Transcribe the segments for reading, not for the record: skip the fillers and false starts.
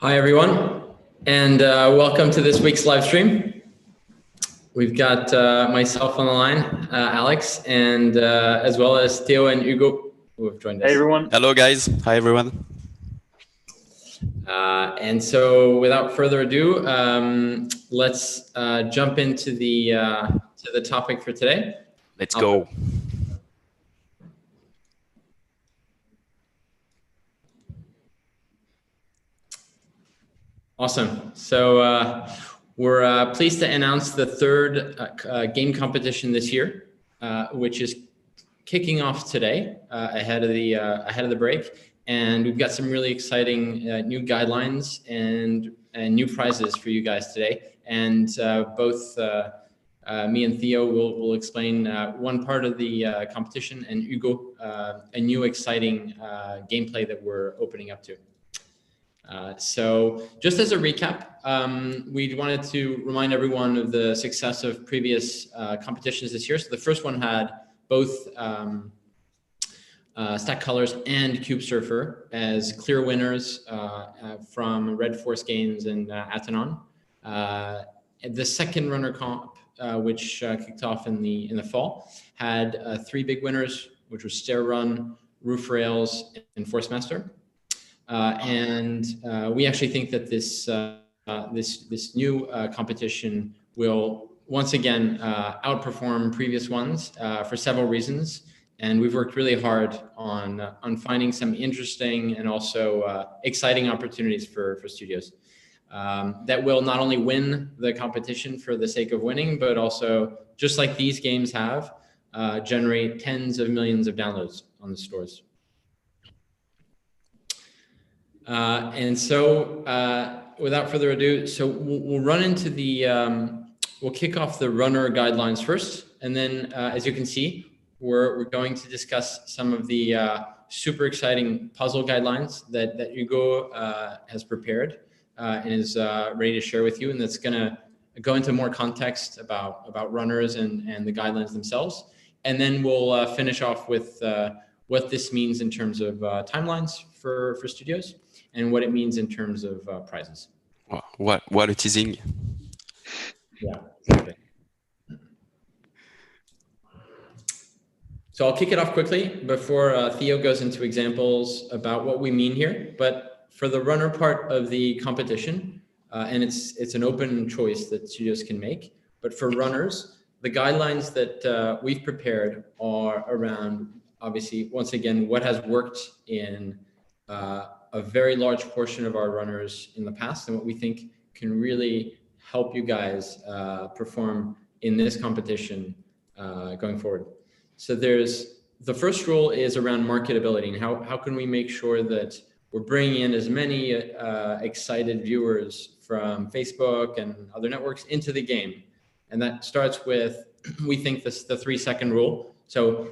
Hi, everyone, and welcome to this week's live stream. We've got myself on the line, Alex, and as well as Theo and Hugo, who have joined us. Hey, everyone. Hello, guys. Hi, everyone. And so, without further ado, let's jump into the topic for today. Let's go. Awesome. So we're pleased to announce the third game competition this year, which is kicking off today ahead of the break, and we've got some really exciting new guidelines and new prizes for you guys today. And both me and Theo will explain one part of the competition, and Hugo a new exciting gameplay that we're opening up to. So just as a recap, we wanted to remind everyone of the success of previous competitions this year. So the first one had both Stack Colors and Cube Surfer as clear winners from Red Force Games and Atanon. The second runner comp, which kicked off in the fall, had three big winners, which were Stair Run, Roof Rails, and Force Master. And we actually think that this new competition will once again outperform previous ones for several reasons. And we've worked really hard on finding some interesting and also exciting opportunities for studios that will not only win the competition for the sake of winning, but also, just like these games have, generate tens of millions of downloads on the stores. And so, without further ado, so we'll run into we'll kick off the runner guidelines first, and then, as you can see, we're going to discuss some of the super exciting puzzle guidelines that Hugo has prepared and is ready to share with you, and that's going to go into more context about runners and the guidelines themselves, and then we'll finish off with what this means in terms of timelines for studios, and what it means in terms of prizes. What a teasing. Yeah, exactly. So I'll kick it off quickly before Theo goes into examples about what we mean here. But for the runner part of the competition, and it's an open choice that studios can make, but for runners, the guidelines that we've prepared are around, obviously, once again, what has worked in a very large portion of our runners in the past, and what we think can really help you guys perform in this competition going forward. So the first rule is around marketability, and how can we make sure that we're bringing in as many excited viewers from Facebook and other networks into the game. And that starts with, we think, the 3-second rule. So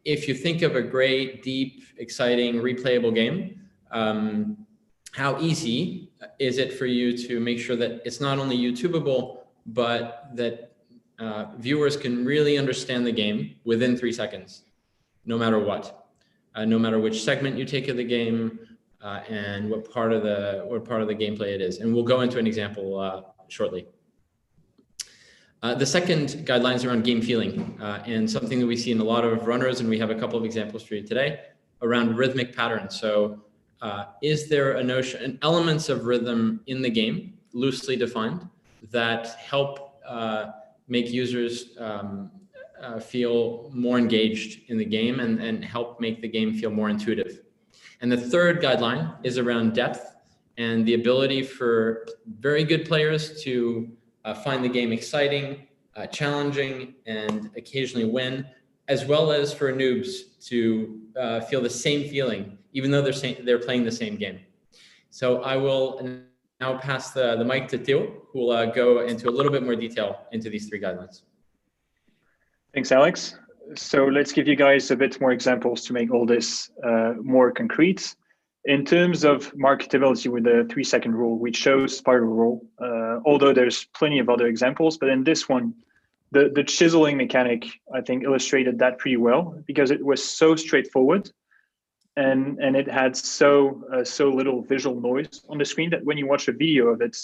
if you think of a great, deep, exciting, replayable game, how easy is it for you to make sure that it's not only YouTubeable, but that viewers can really understand the game within 3 seconds, no matter what, no matter which segment you take of the game, and what part of the gameplay it is. And we'll go into an example shortly. The second guideline is around game feeling, and something that we see in a lot of runners, and we have a couple of examples for you today, around rhythmic patterns. So is there an elements of rhythm in the game, loosely defined, that help make users feel more engaged in the game and help make the game feel more intuitive? And the third guideline is around depth and the ability for very good players to find the game exciting, challenging, and occasionally win, as well as for noobs to feel the same feeling, even though they're playing the same game. So I will now pass the mic to Theo, who will go into a little bit more detail into these three guidelines. Thanks, Alex. So let's give you guys a bit more examples to make all this more concrete. In terms of marketability with the 3-second rule, we chose spiral rule, although there's plenty of other examples, but in this one, the chiseling mechanic, I think, illustrated that pretty well, because it was so straightforward and it had so little visual noise on the screen that when you watch a video of it,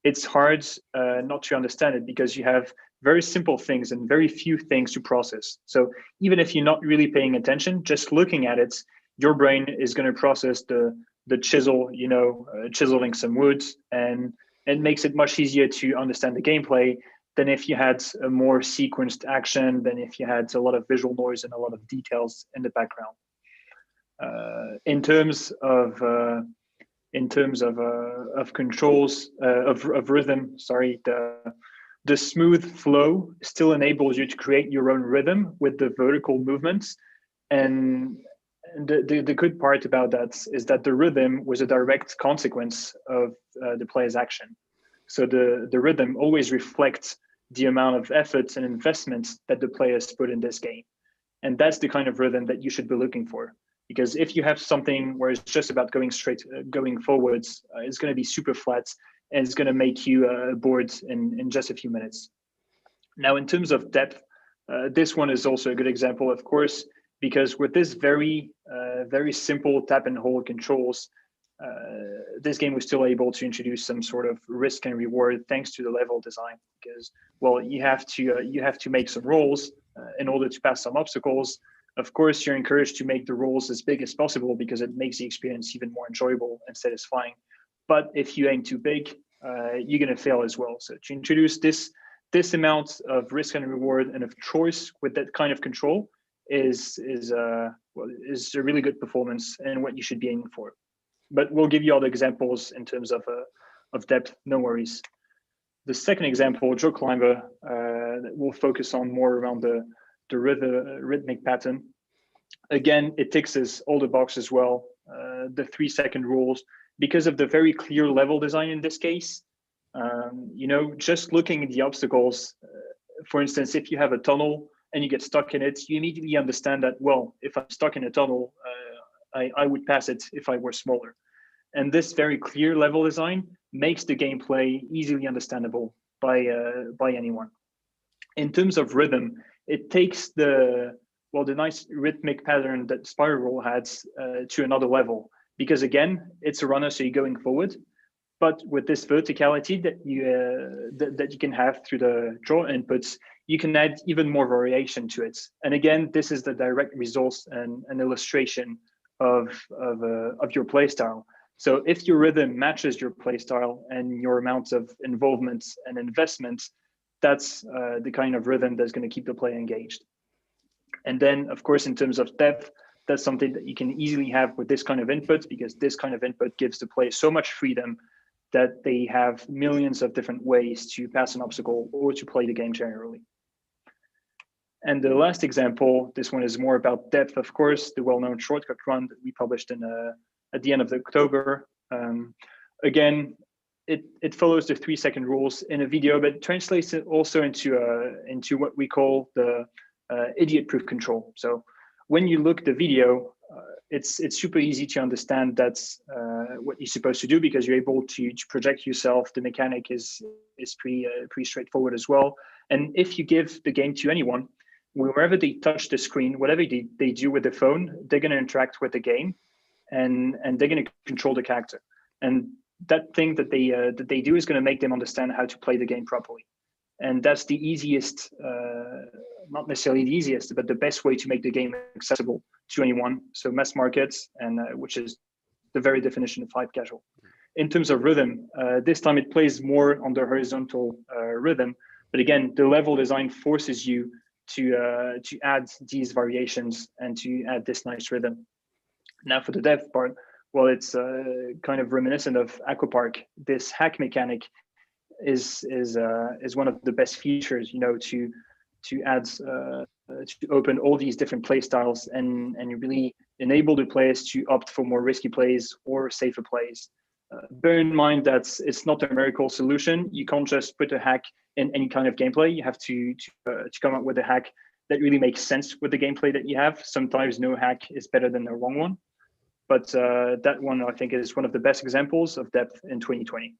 it's hard not to understand it, because you have very simple things and very few things to process. So even if you're not really paying attention, just looking at it, your brain is going to process the chisel, chiseling some wood, and it makes it much easier to understand the gameplay than if you had a more sequenced action, than if you had a lot of visual noise and a lot of details in the background. In terms of controls of rhythm, sorry, the smooth flow still enables you to create your own rhythm with the vertical movements. And the good part about that is that the rhythm was a direct consequence of the player's action. So the rhythm always reflects the amount of effort and investment that the players put in this game. And that's the kind of rhythm that you should be looking for. Because if you have something where it's just about going forwards, it's going to be super flat, and it's going to make you bored in just a few minutes. Now, in terms of depth, this one is also a good example, of course, because with this very simple tap and hold controls, this game was still able to introduce some sort of risk and reward thanks to the level design. Because, well, you have to make some rolls in order to pass some obstacles. Of course, you're encouraged to make the rolls as big as possible because it makes the experience even more enjoyable and satisfying. But if you aim too big, you're going to fail as well. So to introduce this amount of risk and reward and of choice with that kind of control is a really good performance and what you should be aiming for. But we'll give you all the examples in terms of depth, no worries. The second example, Joe Climber, will focus on more around the rhythmic pattern. Again, it ticks all the boxes as well. The 3-second rules, because of the very clear level design in this case. Just looking at the obstacles, for instance, if you have a tunnel and you get stuck in it, you immediately understand that, well, if I'm stuck in a tunnel, I would pass it if I were smaller. And this very clear level design makes the gameplay easily understandable by anyone. In terms of rhythm, it takes the nice rhythmic pattern that Spiral had to another level, because again, it's a runner, so you're going forward, but with this verticality that you can have through the draw inputs, you can add even more variation to it. And again, this is the direct result and an illustration of your playstyle. So if your rhythm matches your playstyle and your amount of involvement and investment, that's the kind of rhythm that's going to keep the player engaged. And then, of course, in terms of depth, that's something that you can easily have with this kind of input, because this kind of input gives the player so much freedom that they have millions of different ways to pass an obstacle or to play the game generally. And the last example, this one is more about depth, of course, the well-known shortcut run that we published at the end of October. Again, it follows the 3-second rules in a video, but translates it also into what we call the idiot-proof control. So when you look at the video, it's super easy to understand that's what you're supposed to do, because you're able to project yourself. The mechanic is pretty straightforward as well. And if you give the game to anyone, wherever they touch the screen, whatever they do with the phone, they're going to interact with the game, and they're going to control the character. And that thing that they do is going to make them understand how to play the game properly. And that's the easiest, not necessarily the easiest, but the best way to make the game accessible to anyone. So mass markets, and which is the very definition of hype casual. In terms of rhythm, this time it plays more on the horizontal rhythm. But again, the level design forces you to add these variations and to add this nice rhythm. Now for the depth part, well, it's kind of reminiscent of Aquapark. This hack mechanic is one of the best features, to add to open all these different play styles and really enable the players to opt for more risky plays or safer plays. Bear in mind that it's not a miracle solution. You can't just put a hack in any kind of gameplay. You have to come up with a hack that really makes sense with the gameplay that you have. Sometimes no hack is better than the wrong one. But that one, I think, is one of the best examples of depth in 2020.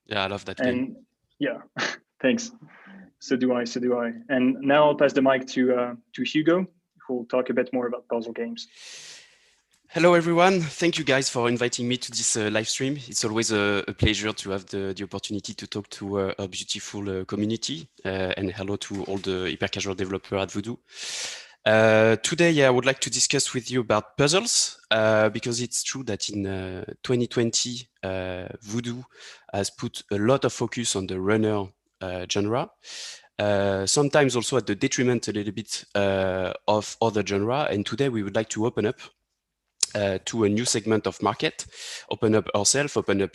Yeah, I love that game. Yeah, thanks. So do I. And now I'll pass the mic to Hugo, who will talk a bit more about puzzle games. Hello, everyone. Thank you guys for inviting me to this live stream. It's always a pleasure to have the opportunity to talk to our beautiful community. And hello to all the hyper-casual developers at Voodoo. Today, I would like to discuss with you about puzzles, because it's true that in 2020, Voodoo has put a lot of focus on the runner genre. Sometimes also at the detriment a little bit of other genre. And today we would like to open up to a new segment of market, open up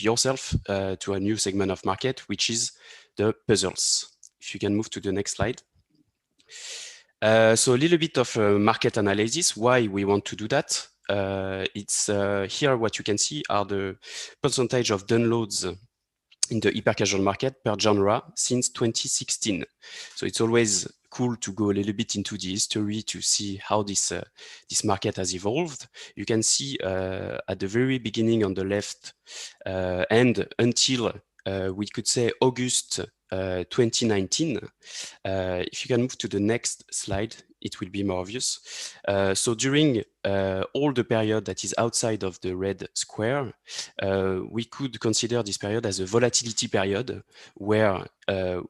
yourself to a new segment of market, which is the puzzles. If you can move to the next slide. So a little bit of market analysis, why we want to do that. It's here what you can see are the percentage of downloads in the hyper-casual market per genre since 2016. So it's always cool to go a little bit into the history to see how this market has evolved. You can see at the very beginning on the left and until we could say August 2019. If you can move to the next slide, it will be more obvious. So during all the period that is outside of the red square, we could consider this period as a volatility period where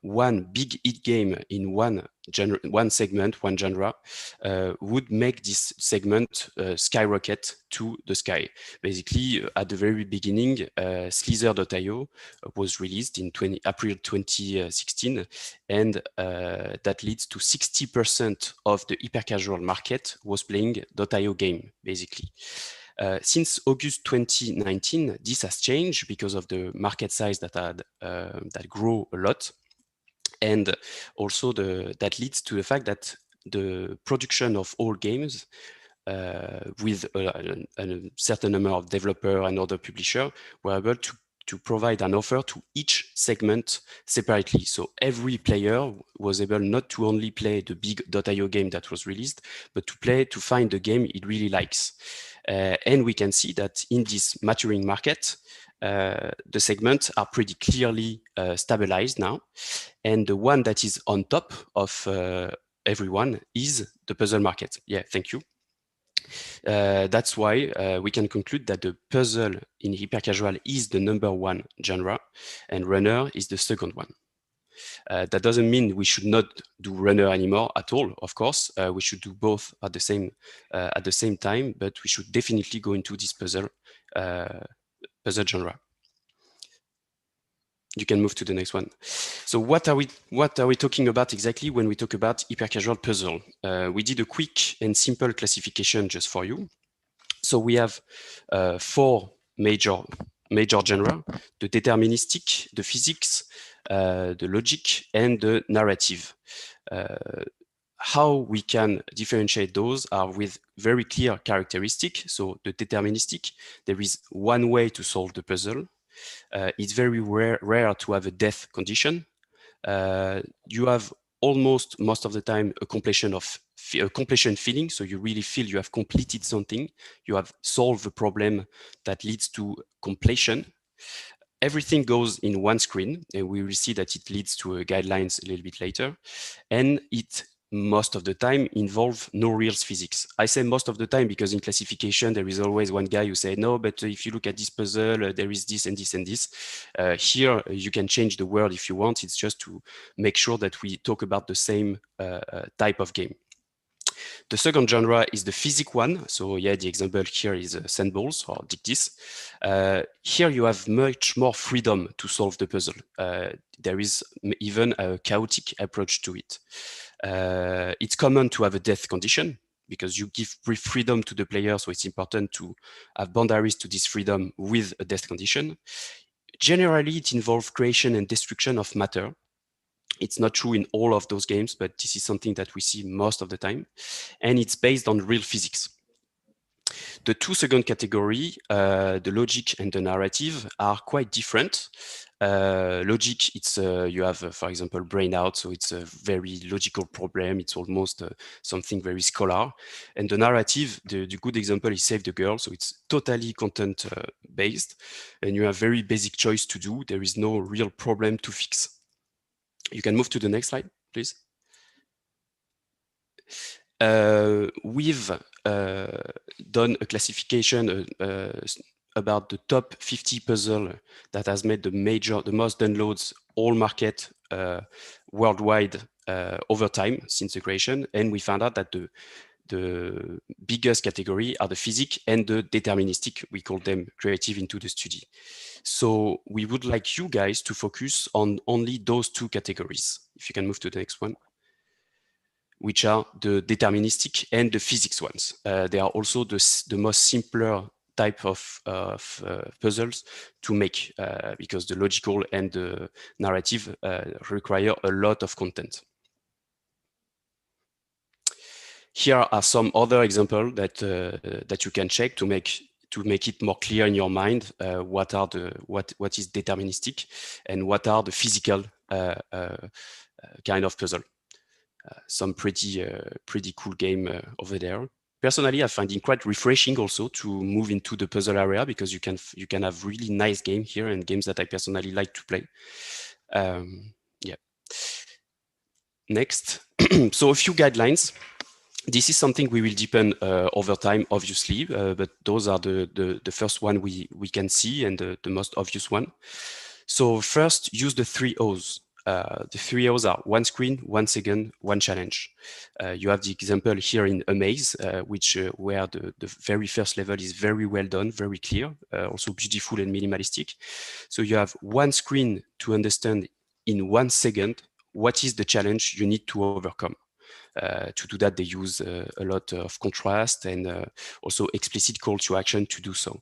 one big hit game in one segment, one genre, would make this segment skyrocket to the sky. Basically, at the very beginning, Slither.io was released in April 2016, and that leads to 60% of the hyper-casual market was playing .io game, basically. Since August 2019, this has changed because of the market size that grew a lot. And also that leads to the fact that the production of all games with a certain number of developers and other publishers were able to provide an offer to each segment separately. So every player was able not to only play the big .io game that was released, but to find the game he really likes. And we can see that in this maturing market, the segments are pretty clearly stabilized now. And the one that is on top of everyone is the puzzle market. Yeah, thank you. That's why we can conclude that the puzzle in hyper-casual is the #1 genre and runner is the second one. That doesn't mean we should not do runner anymore at all, of course. We should do both at the same time, but we should definitely go into this puzzle genre. You can move to the next one. So what are we talking about exactly when we talk about hyper-casual puzzle? We did a quick and simple classification just for you. So we have 4 major genre: the deterministic, the physics, the logic, and the narrative. How we can differentiate those are with very clear characteristics. So the deterministic, there is one way to solve the puzzle. It's very rare to have a death condition. You have almost most of the time a completion feeling. So you really feel you have completed something. You have solved the problem that leads to completion. Everything goes in one screen, and we will see that it leads to guidelines a little bit later. And it most of the time involve no real physics. I say most of the time because in classification, there is always one guy who say, no, but if you look at this puzzle, there is this and this and this. Here, you can change the word if you want. It's just to make sure that we talk about the same type of game. The second genre is the physics one. So yeah, the example here is sandballs or dictis. Here you have much more freedom to solve the puzzle. There is even a chaotic approach to it. It's common to have a death condition because you give freedom to the player, so it's important to have boundaries to this freedom with a death condition. Generally, it involves creation and destruction of matter. It's not true in all of those games, but this is something that we see most of the time. And it's based on real physics. The two second category, the logic and the narrative, are quite different. Logic, it's you have, for example, brain out, so it's a very logical problem. It's almost something very scholar. And the narrative, the good example is Save the Girl, so it's totally content based, and you have very basic choice to do. There is no real problem to fix. You can move to the next slide, please. We've done a classification about the top 50 puzzle that has made the most downloads all market worldwide over time since the creation, and we found out that the biggest category are the physics and the deterministic. We call them creative into the study. So we would like you guys to focus on only those two categories. If you can move to the next one, which are the deterministic and the physics ones. They are also the most simpler type of puzzles to make because the logical and the narrative require a lot of content. Here are some other examples that you can check to make it more clear in your mind what is deterministic and what are the physical kind of puzzle. Some pretty cool game over there. Personally, I find it quite refreshing also to move into the puzzle area because you can have really nice games here and games that I personally like to play. Yeah. Next, so a few guidelines. This is something we will deepen over time, obviously, but those are the first one we can see and the most obvious one. So first, use the 3 O's. The 3 O's are 1 screen, 1 second, 1 challenge. You have the example here in Amaze, where the very first level is very well done, very clear, also beautiful and minimalistic. So you have 1 screen to understand in 1 second what is the challenge you need to overcome. To do that, they use a lot of contrast and also explicit call to action to do so.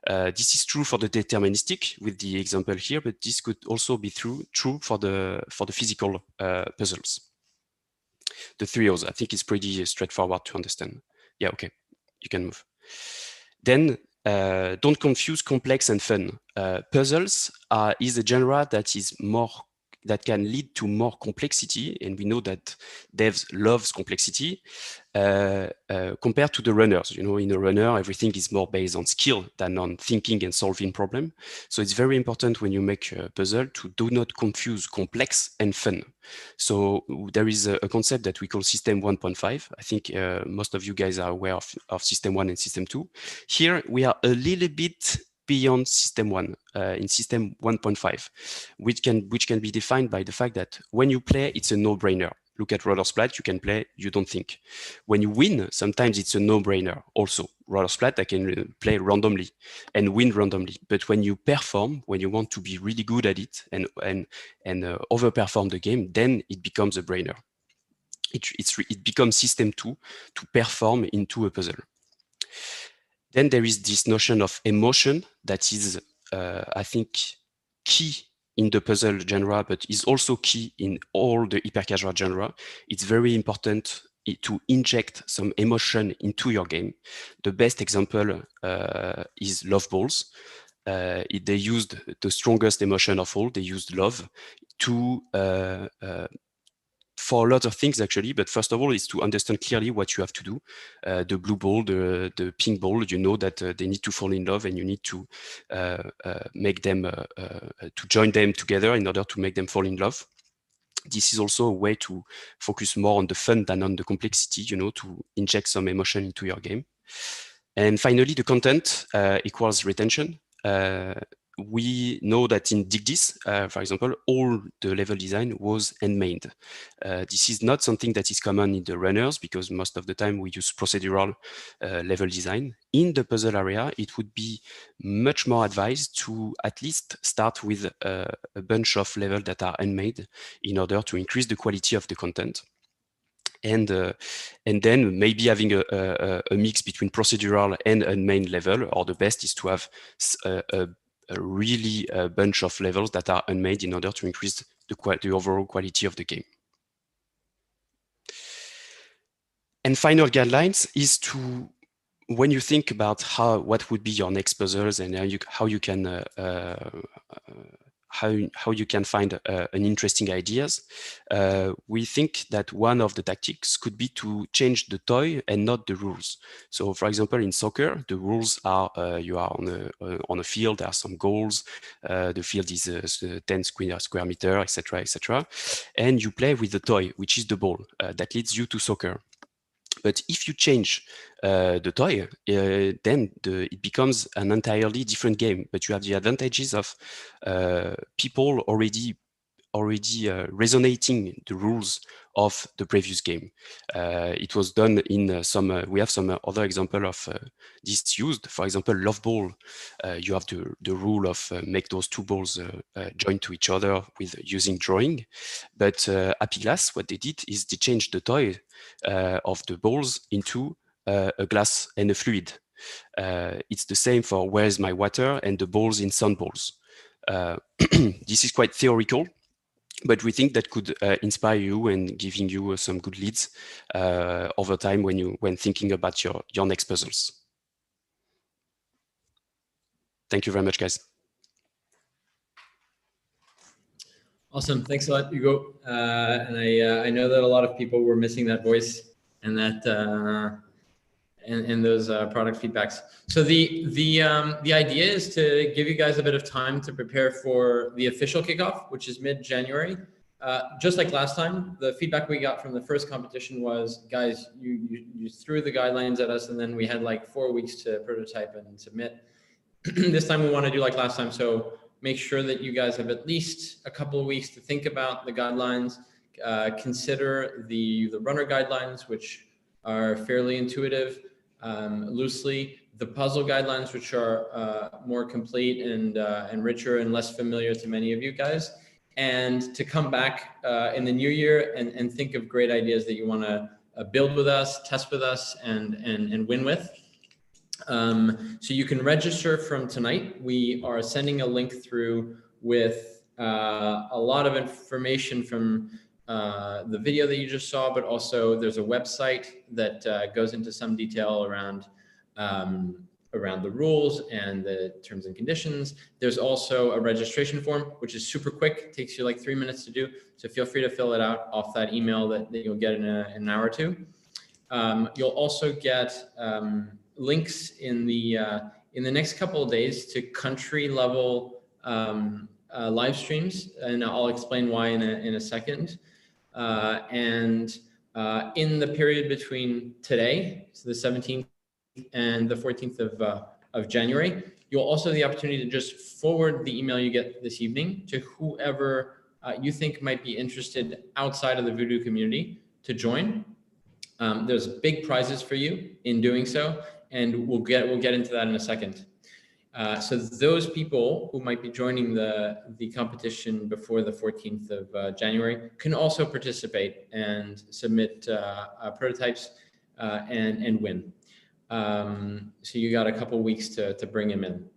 This is true for the deterministic with the example here, but this could also be true for the physical puzzles. The 3 O's, I think it's pretty straightforward to understand. Yeah, okay, you can move. Then don't confuse complex and fun. Puzzles is a genre that can lead to more complexity, and we know that devs loves complexity compared to the runners. You know, in a runner, everything is more based on skill than on thinking and solving problem. So it's very important when you make a puzzle to do not confuse complex and fun. So there is a concept that we call System 1.5. I think most of you guys are aware of System 1 and System 2. Here we are a little bit beyond System 1 in System 1.5, which can be defined by the fact that when you play, it's a no-brainer. Look at Roller Splat, you can play, you don't think. When you win, sometimes it's a no-brainer also. Roller Splat, I can play randomly and win randomly. But when you perform, when you want to be really good at it and overperform the game, then it becomes a brainer. It becomes System 2 to perform into a puzzle. Then there is this notion of emotion that is, I think, key in the puzzle genre, but is also key in all the hyper-casual genre. It's very important to inject some emotion into your game. The best example is Love Balls. They used the strongest emotion of all. They used love to for a lot of things actually, but first of all is to understand clearly what you have to do. The blue ball, the pink ball, you know that they need to fall in love and you need to make them, to join them together in order to make them fall in love. This is also a way to focus more on the fun than on the complexity, you know, to inject some emotion into your game. And finally, the content equals retention. We know that in Dig This, for example, all the level design was handmade. This is not something that is common in the runners because most of the time we use procedural level design. In the puzzle area, it would be much more advised to at least start with a bunch of levels that are handmade in order to increase the quality of the content. And then maybe having a mix between procedural and unmade level, or the best is to have a really bunch of levels that are unmade in order to increase the overall quality of the game. And final guidelines is to, when you think about what would be your next puzzles and how you can find an interesting ideas, we think that one of the tactics could be to change the toy and not the rules. So, for example, in soccer, the rules are you are on a field. There are some goals. The field is 10 square meter, etc., etc., and you play with the toy, which is the ball that leads you to soccer. But if you change the toy, then it becomes an entirely different game. But you have the advantages of people already resonating the rules of the previous game. It was done in we have some other example of this used. For example, Love Ball, you have the rule of make those two balls join to each other with using drawing. But Happy Glass, what they did is they changed the toy of the balls into a glass and a fluid. It's the same for Where's My Water and the balls in Sun Balls. This is quite theoretical, but we think that could inspire you and giving you some good leads over time when thinking about your next puzzles. Thank you very much, guys. Awesome, thanks a lot, Hugo. And I know that a lot of people were missing that voice and that and those product feedbacks. So the idea is to give you guys a bit of time to prepare for the official kickoff, which is mid-January. Just like last time, the feedback we got from the first competition was, guys, you threw the guidelines at us, and then we had like 4 weeks to prototype and submit. This time we want to do like last time, so make sure that you guys have at least a couple of weeks to think about the guidelines. Consider the runner guidelines, which are fairly intuitive, loosely. The puzzle guidelines, which are more complete and richer and less familiar to many of you guys. And to come back in the new year and think of great ideas that you want to build with us, test with us, and win with. So you can register from tonight. We are sending a link through with a lot of information from the video that you just saw, but also there's a website that goes into some detail around the rules and the terms and conditions. There's also a registration form, which is super quick, takes you like 3 minutes to do. So feel free to fill it out off that email that you'll get in an hour or two. You'll also get links in the next couple of days to country level live streams, and I'll explain why in a second. In the period between today, so the 17th and the 14th of January, you'll also have the opportunity to just forward the email you get this evening to whoever you think might be interested outside of the Voodoo community to join. There's big prizes for you in doing so, and we'll get into that in a second. So those people who might be joining the competition before the 14th of January can also participate and submit prototypes and win. So you got a couple weeks to bring them in.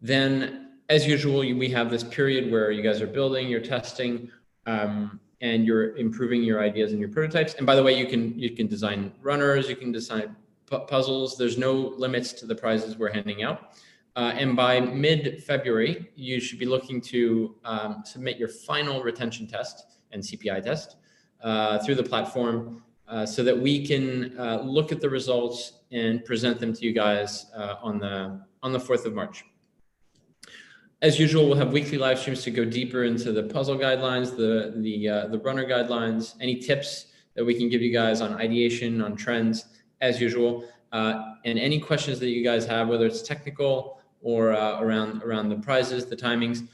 Then, as usual, we have this period where you guys are building, you're testing, and you're improving your ideas and your prototypes. And by the way, you can design runners, you can design puzzles. There's no limits to the prizes we're handing out. And by mid-February, you should be looking to submit your final retention test and CPI test through the platform so that we can look at the results and present them to you guys on the 4th of March. As usual, we'll have weekly live streams to go deeper into the puzzle guidelines, the runner guidelines, any tips that we can give you guys on ideation, on trends, as usual. And any questions that you guys have, whether it's technical or around the prizes, the timings,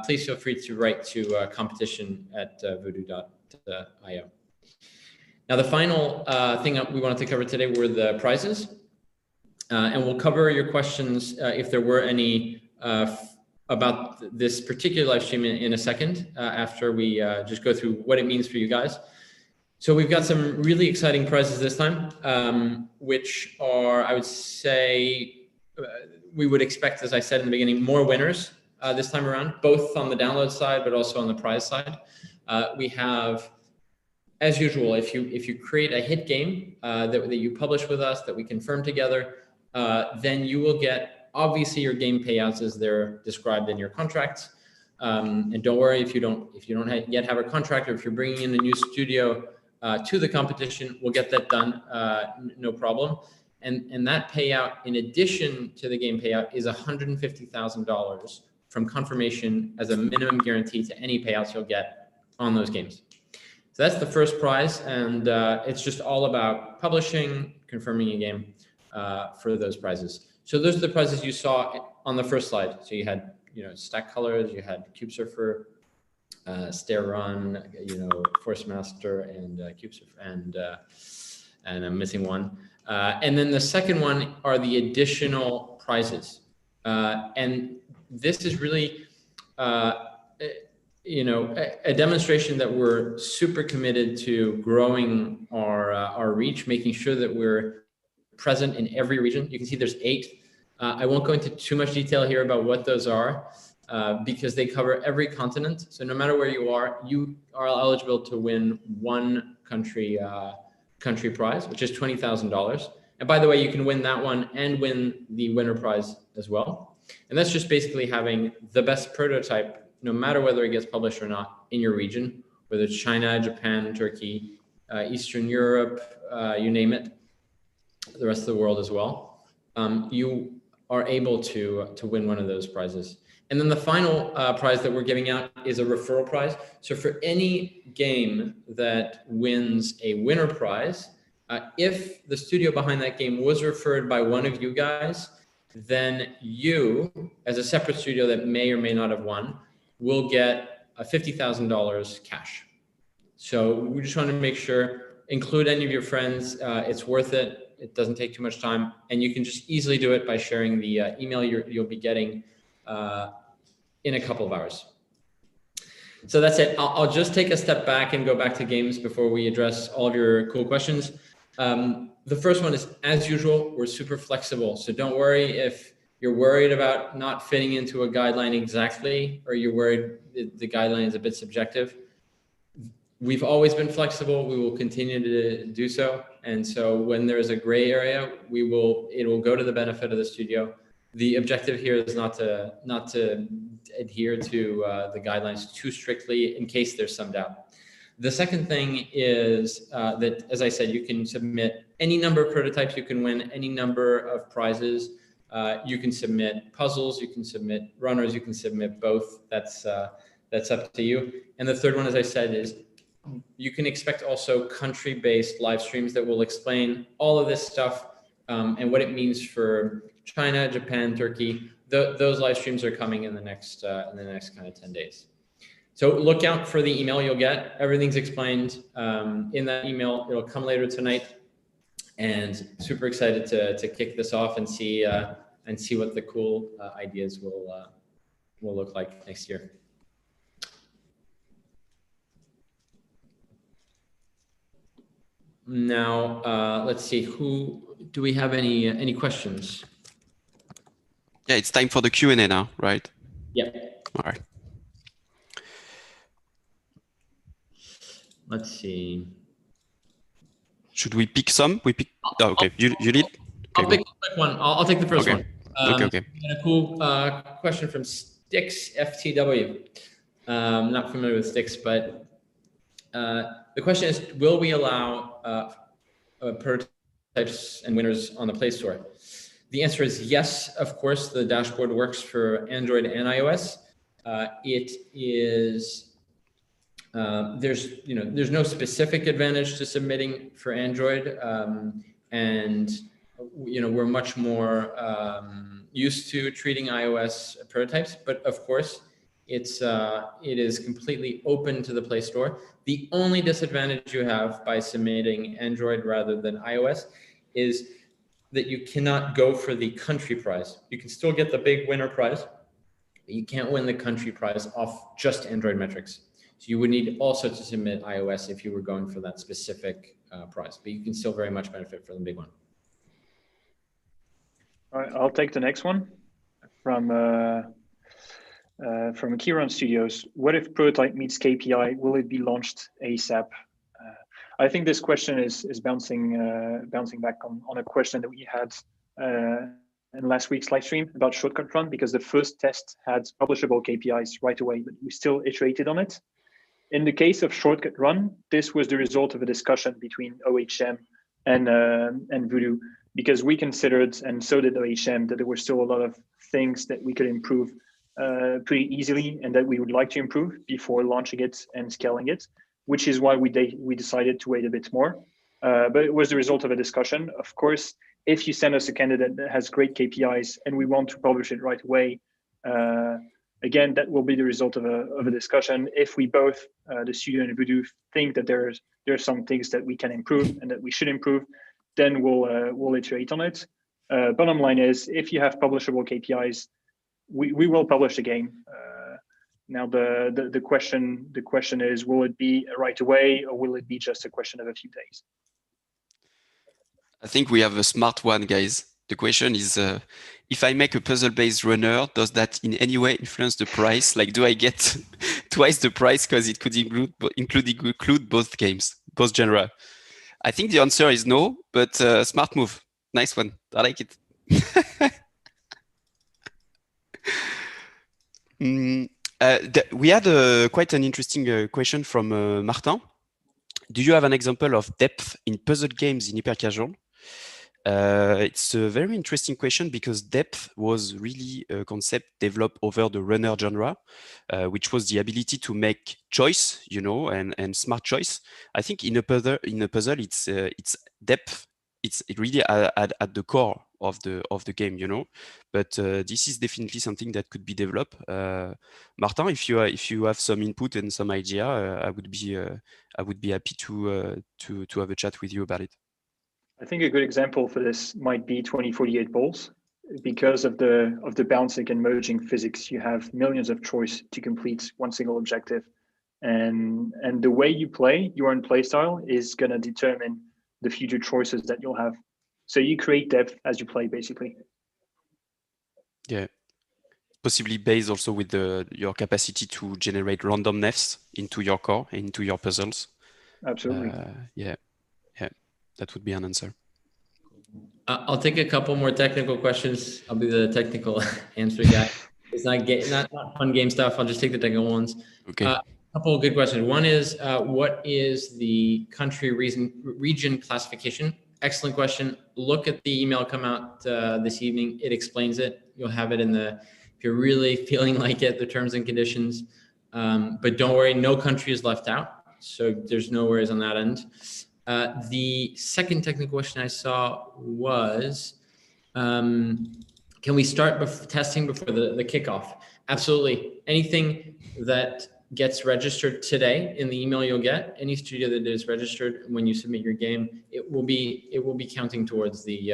please feel free to write to competition@voodoo.io. Now, the final thing we wanted to cover today were the prizes. And we'll cover your questions if there were any about this particular live stream in a second after we just go through what it means for you guys. So we've got some really exciting prizes this time, which are, I would say, we would expect, as I said in the beginning, more winners this time around, both on the download side, but also on the prize side. We have, as usual, if you create a hit game that you publish with us, that we confirm together, then you will get, obviously, your game payouts as they're described in your contracts. And don't worry if you don't yet have a contract, or if you're bringing in a new studio to the competition, we'll get that done, no problem. And that payout, in addition to the game payout, is $150,000 from confirmation as a minimum guarantee to any payouts you'll get on those games. So that's the first prize, and it's just all about publishing, confirming a game for those prizes. So those are the prizes you saw on the first slide. So you had, Stack Colors, you had Cube Surfer, Stair Run, Force Master, and Cube Surfer, and I'm missing one. And then the second one are the additional prizes, and this is really, a demonstration that we're super committed to growing our reach, making sure that we're present in every region. You can see there's 8. I won't go into too much detail here about what those are, because they cover every continent. So no matter where you are eligible to win one country prize, which is $20,000. And by the way, you can win that one and win the winner prize as well. And that's just basically having the best prototype, no matter whether it gets published or not, in your region, whether it's China, Japan, Turkey, Eastern Europe, you name it, the rest of the world as well. You are able to win one of those prizes. And then the final prize that we're giving out is a referral prize. So for any game that wins a winner prize, if the studio behind that game was referred by one of you guys, then you, as a separate studio that may or may not have won, will get $50,000 cash. So we just want to make sure, include any of your friends. It's worth it. It doesn't take too much time, and you can just easily do it by sharing the email you'll be getting in a couple of hours. So that's it. I'll just take a step back and go back to games before we address all of your cool questions. The first one is, as usual, we're super flexible. So don't worry if you're worried about not fitting into a guideline exactly, or you're worried the guideline is a bit subjective. We've always been flexible. We will continue to do so. And so when there is a gray area, it will go to the benefit of the studio. The objective here is not to adhere to the guidelines too strictly in case there's some doubt. The second thing is that, as I said, you can submit any number of prototypes. You can win any number of prizes. You can submit puzzles. You can submit runners. You can submit both. That's up to you. And the third one, as I said, is you can expect also country-based live streams that will explain all of this stuff and what it means for China, Japan, Turkey. Those live streams are coming in the next kind of 10 days. So look out for the email you'll get. Everything's explained in that email. It'll come later tonight, and super excited to kick this off and see what the cool ideas will look like next year. Now, let's see. Do we have any questions? Yeah, it's time for the Q&A now, right? Yeah. All right. Let's see. Should we pick some? Oh, okay. You lead? Okay, I'll pick a quick one. I'll take the first one. Okay. A cool question from Stix FTW. Not familiar with Stix, but the question is, will we allow prototypes and winners on the Play Store? The answer is yes, of course. The dashboard works for Android and iOS. It is there's no specific advantage to submitting for Android, and we're much more used to treating iOS prototypes. But of course, it is completely open to the Play Store. The only disadvantage you have by submitting Android rather than iOS is that you cannot go for the country prize. You can still get the big winner prize, but you can't win the country prize off just Android metrics. So you would need also to submit iOS if you were going for that specific prize, but you can still very much benefit from the big one. All right, I'll take the next one from Kieran Studios. What if prototype meets KPI? Will it be launched ASAP? I think this question is bouncing back on a question that we had in last week's live stream about Shortcut Run, because the first test had publishable KPIs right away, but we still iterated on it. In the case of Shortcut Run, this was the result of a discussion between OHM and Voodoo, because we considered, and so did OHM, that there were still a lot of things that we could improve pretty easily and that we would like to improve before launching it and scaling it. which is why we decided to wait a bit more. But it was the result of a discussion. Of course, if you send us a candidate that has great KPIs and we want to publish it right away, again, that will be the result of a discussion. If we both, the studio and Voodoo, think that there are some things that we can improve and that we should improve, then we'll iterate on it. Bottom line is, if you have publishable KPIs, we will publish the game. Now the question is, will it be right away or will it be just a question of a few days? I think we have a smart one, guys. The question is, if I make a puzzle-based runner, does that in any way influence the price? Like, do I get twice the price because it could include both games, both genre? I think the answer is no, but smart move. Nice one. I like it. We had quite an interesting question from Martin. Do you have an example of depth in puzzle games in hyper-casual? It's a very interesting question because depth was really a concept developed over the runner genre, which was the ability to make choice, and smart choice. I think in a puzzle, it's depth. It's really at the core of the game, But this is definitely something that could be developed. Martin, if you have some input and some idea, I would be happy to have a chat with you about it. I think a good example for this might be 2048 balls. Because of the bouncing and merging physics, you have millions of choice to complete one single objective. And the way you play, your own play style, is going to determine the future choices that you'll have. So you create depth as you play, basically. Yeah. Possibly based also with your capacity to generate randomness into your core, into your puzzles. Absolutely. Yeah. That would be an answer. I'll take a couple more technical questions. I'll be the technical answer guy. It's not fun game stuff. I'll just take the technical ones. Okay. A couple of good questions. One is, what is the country region classification? Excellent question. Look at the email come out this evening. It explains it. You'll have it if you're really feeling like it, the terms and conditions. But don't worry, no country is left out. So there's no worries on that end. The second technical question I saw was, can we start testing before the kickoff? Absolutely. Anything that gets registered today in the email you'll get, any studio that is registered when you submit your game, it will be counting towards the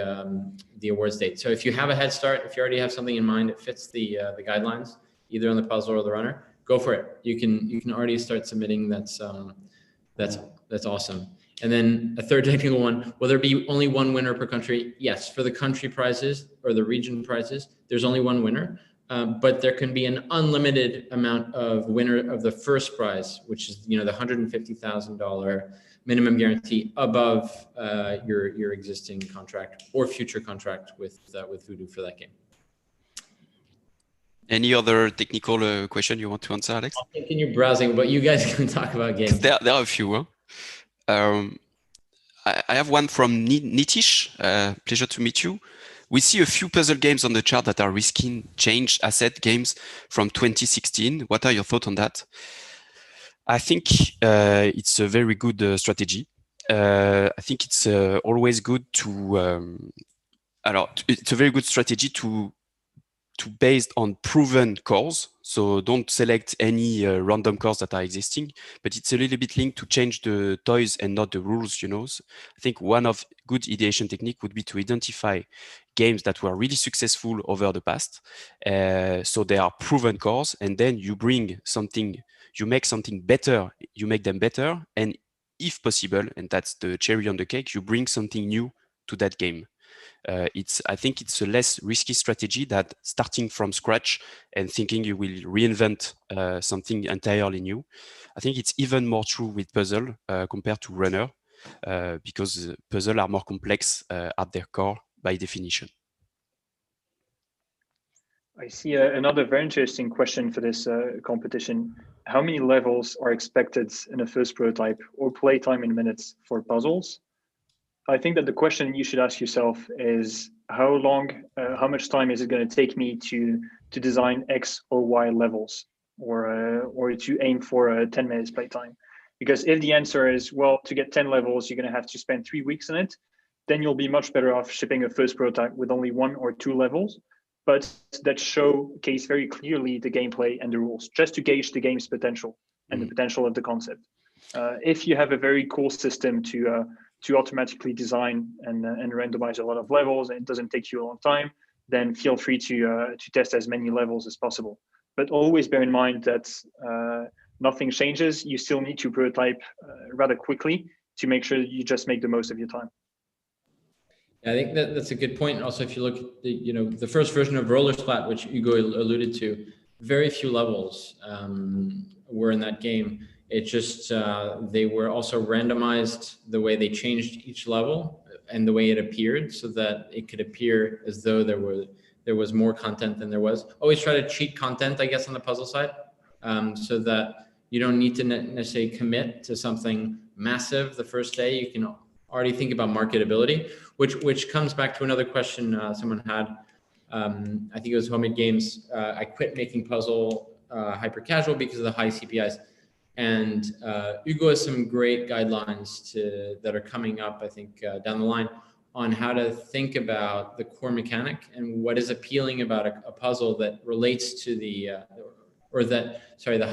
awards date. So if you have a head start, if you already have something in mind, it fits the guidelines, either on the puzzle or the runner, go for it. You can already start submitting. That's awesome. And then a third technical one, will there be only one winner per country? Yes, for the country prizes or the region prizes, there's only one winner, but there can be an unlimited amount of winner of the first prize, which is the $150,000 minimum guarantee above your existing contract or future contract with Voodoo for that game. Any other technical question you want to answer, Alex? I'll continue browsing, but you guys can talk about games. There are a few. Huh? I have one from Nitish. Pleasure to meet you. We see a few puzzle games on the chart that are risking change asset games from 2016. What are your thoughts on that? I think it's a very good strategy. I think it's always good to. It's a very good strategy to based on proven cores. So don't select any random cores that are existing, but it's a little bit linked to change the toys and not the rules, So I think one of good ideation technique would be to identify games that were really successful over the past. So they are proven cores, and then you make something better, you make them better. And if possible, and that's the cherry on the cake, you bring something new to that game. I think it's a less risky strategy than starting from scratch and thinking you will reinvent something entirely new. I think it's even more true with puzzle compared to runner because puzzle are more complex at their core by definition. I see another very interesting question for this competition. How many levels are expected in a first prototype or playtime in minutes for puzzles? I think that the question you should ask yourself is how much time is it going to take me to design X or Y levels or to aim for a 10 minutes playtime? Because if the answer is, well, to get 10 levels, you're going to have to spend 3 weeks on it, then you'll be much better off shipping a first prototype with only 1 or 2 levels, but that showcase very clearly the gameplay and the rules, just to gauge the game's potential and the potential of the concept. If you have a very cool system to automatically design and randomize a lot of levels, and it doesn't take you a long time, then feel free to test as many levels as possible. But always bear in mind that nothing changes. You still need to prototype rather quickly to make sure you just make the most of your time. I think that's a good point. Also, if you look at the first version of Roller Splat, which Hugo alluded to, very few levels were in that game. It just they were also randomized the way they changed each level and the way it appeared, so that it could appear as though there was more content than there was. Always try to cheat content, I guess, on the puzzle side, so that you don't need to necessarily commit to something massive the first day. You can already think about marketability, which comes back to another question someone had. I think it was Homemade Games. I quit making puzzle hyper casual because of the high CPIs. And Hugo has some great guidelines that are coming up, I think, down the line, on how to think about the core mechanic and what is appealing about a puzzle that relates to the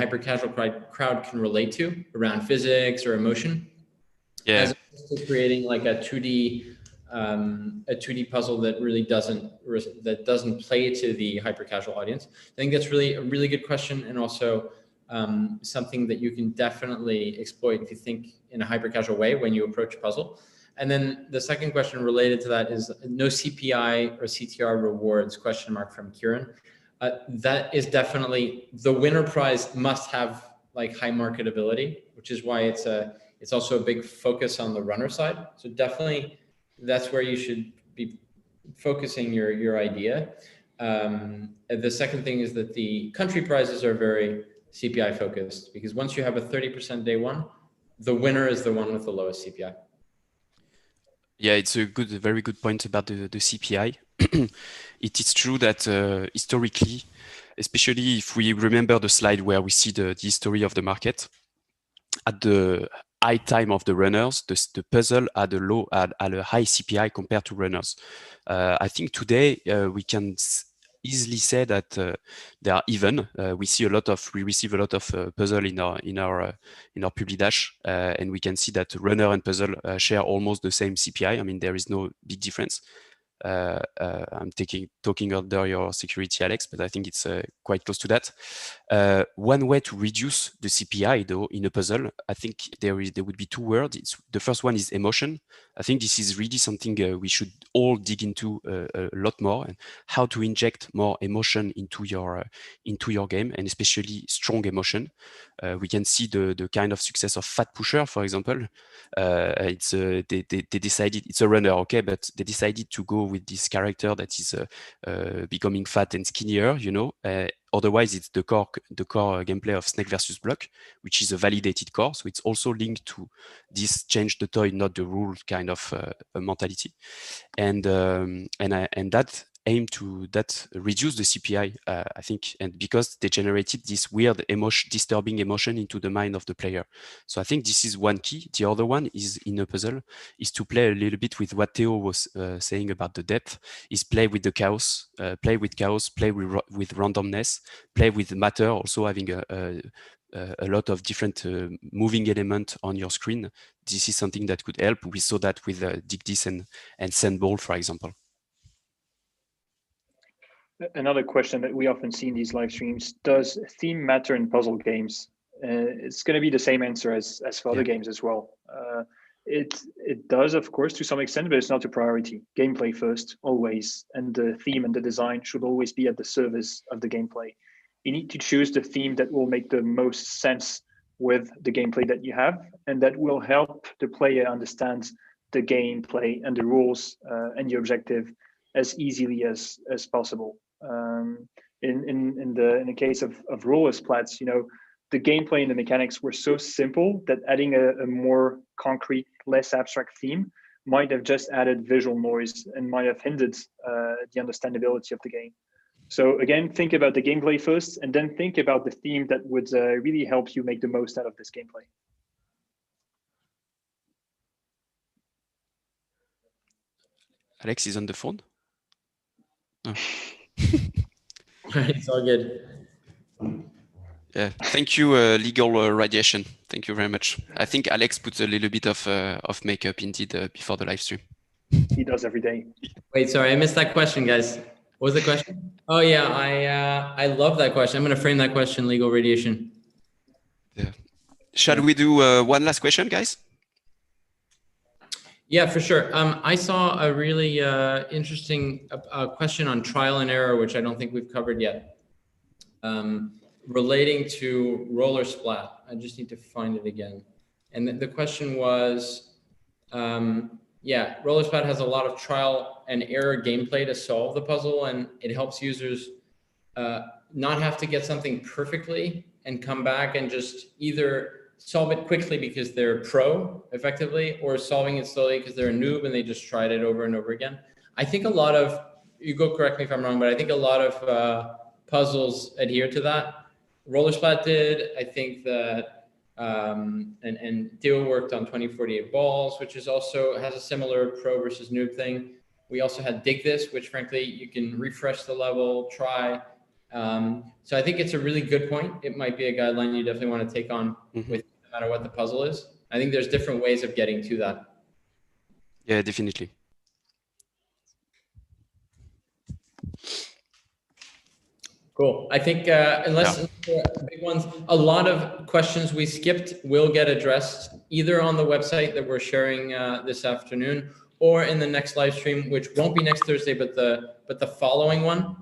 hyper casual crowd can relate to around physics or emotion. Yeah. As opposed to creating like a 2D puzzle that really doesn't play to the hyper casual audience. I think that's really a really good question, and also something that you can definitely exploit if you think in a hyper casual way when you approach a puzzle. And then the second question related to that is no CPI or CTR rewards ? From Kieran. That is definitely the winner prize must have like high marketability, which is why it's also a big focus on the runner side. So definitely that's where you should be focusing your idea. The second thing is that the country prizes are very CPI focused, because once you have a 30% day one, the winner is the one with the lowest CPI. Yeah, it's a very good point about the CPI. It is true that historically, especially if we remember the slide where we see the history of the market, at the high time of the runners, the puzzle had a high CPI compared to runners. I think today we can easily say that they are even. We receive a lot of puzzle in our Publi Dash, and we can see that runner and puzzle share almost the same CPI. I mean, there is no big difference. I'm talking under your security, Alex, but I think it's quite close to that. One way to reduce the CPI, though, in a puzzle, I think there would be 2 words. The first one is emotion. I think this is really something we should all dig into a lot more, and how to inject more emotion into your game, and especially strong emotion. We can see the kind of success of Fat Pusher, for example. They decided it's a runner, okay, but they decided to go with this character that is becoming fat and skinnier, Otherwise, it's the core gameplay of Snake versus Block, which is a validated core. So it's also linked to this change the toy, not the rule kind of mentality, and that aim to reduce the CPI, I think, and because they generated this weird disturbing emotion into the mind of the player. So I think this is one key. The other one is in a puzzle is to play a little bit with what Theo was saying about the depth, is play with the chaos, play with randomness, play with matter, also having a lot of different moving elements on your screen. This is something that could help. We saw that with Dig This and Sandball, for example. Another question that we often see in these live streams: does theme matter in puzzle games? It's going to be the same answer as for other games as well. It does, of course, to some extent, but it's not a priority. Gameplay first, always, and the theme and the design should always be at the service of the gameplay. You need to choose the theme that will make the most sense with the gameplay that you have, and that will help the player understand the gameplay and the rules and the objective as easily as possible. In the case of Roller Splats, the gameplay and the mechanics were so simple that adding a more concrete, less abstract theme might have just added visual noise and might have hindered the understandability of the game. So again, think about the gameplay first, and then think about the theme that would really help you make the most out of this gameplay. Alex is on the phone. Oh. It's all good. Yeah, thank you, legal radiation. Thank you very much. I think Alex put a little bit of makeup indeed before the live stream. He does every day. Wait, sorry, I missed that question, guys. What was the question? Oh yeah, I love that question. I'm going to frame that question, legal radiation. Yeah. Shall we do one last question, guys? Yeah, for sure. I saw a really interesting question on trial and error, which I don't think we've covered yet, relating to roller splat. I just need to find it again. And the question was, yeah, roller splat has a lot of trial and error gameplay to solve the puzzle, and it helps users not have to get something perfectly and come back and just either solve it quickly because they're pro effectively, or solving it slowly because they're a noob and they just tried it over and over again. I think a lot of, you go correct me if I'm wrong, but I think a lot of puzzles adhere to that. Roller Splat did. I think that, and Dio worked on 2048 Balls, which is also has a similar pro versus noob thing. We also had Dig This, which frankly, you can refresh the level, try. So I think it's a really good point. It might be a guideline you definitely want to take on with no matter what the puzzle is. I think there's different ways of getting to that. Yeah, definitely. Cool. I think unless big ones, a lot of questions we skipped will get addressed either on the website that we're sharing this afternoon, or in the next live stream, which won't be next Thursday, but the following one.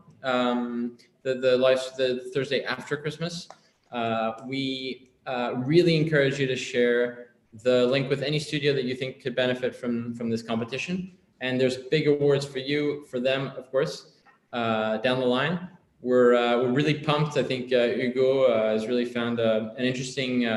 The Thursday after Christmas. We really encourage you to share the link with any studio that you think could benefit from this competition. And there's big awards for you, for them, of course, down the line. We're really pumped. I think Hugo has really found an interesting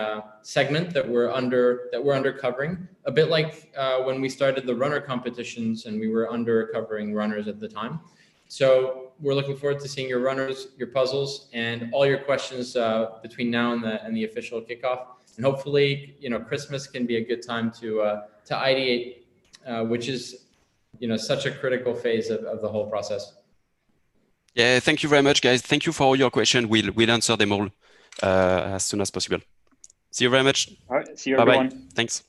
segment that we're undercovering. A bit like when we started the runner competitions and we were undercovering runners at the time. So we're looking forward to seeing your runners, your puzzles, and all your questions between now and the official kickoff. And hopefully, Christmas can be a good time to ideate, which is, such a critical phase of the whole process. Yeah, thank you very much, guys. Thank you for all your questions. We'll answer them all as soon as possible. See you very much. All right, see you, Bye-bye. everyone. Thanks.